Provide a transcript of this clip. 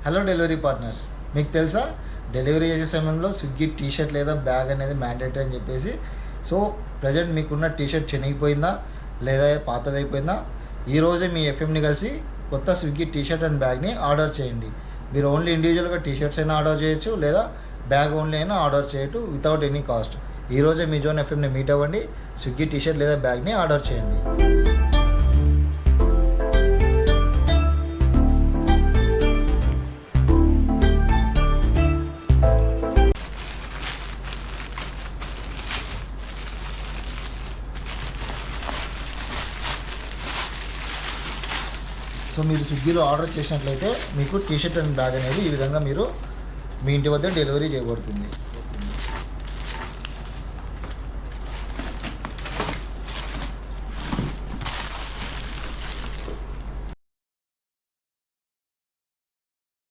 Hello delivery partners, మీకు తెలుసా delivery చేసే సమయంలో స్విగ్గీ టీషర్ట్ లేదా బ్యాగ్ అనేది మ్యాండేటరీ అని చెప్పేసి. సో ప్రజెంట్ మీకున్న టీషర్ట్ చినిగిపోయిందా లేదా పాతదైపోయిందా, ఈరోజే మీ ఎఫ్ఎంని కలిసి కొత్త స్విగ్గీ టీషర్ట్ అండ్ బ్యాగ్ని ఆర్డర్ చేయండి. మీరు ఓన్లీ ఇండివిజువల్గా టీషర్ట్స్ అయినా ఆర్డర్ చేయొచ్చు, లేదా బ్యాగ్ ఓన్లీ అయినా ఆర్డర్ చేయొచ్చు వితౌట్ ఎనీ కాస్ట్. ఈరోజే మీ జోన్ ఎఫ్ఎంని మీట్ అవ్వండి, స్విగ్గీ టీషర్ట్ లేదా బ్యాగ్ని ఆర్డర్ చేయండి. సో మీరు స్విగ్గీలో ఆర్డర్ చేసినట్లయితే మీకు టీషర్ట్ అండ్ బ్యాగ్ అనేది ఈ విధంగా మీరు మీ ఇంటి వద్ద డెలివరీ చేయబడుతుంది.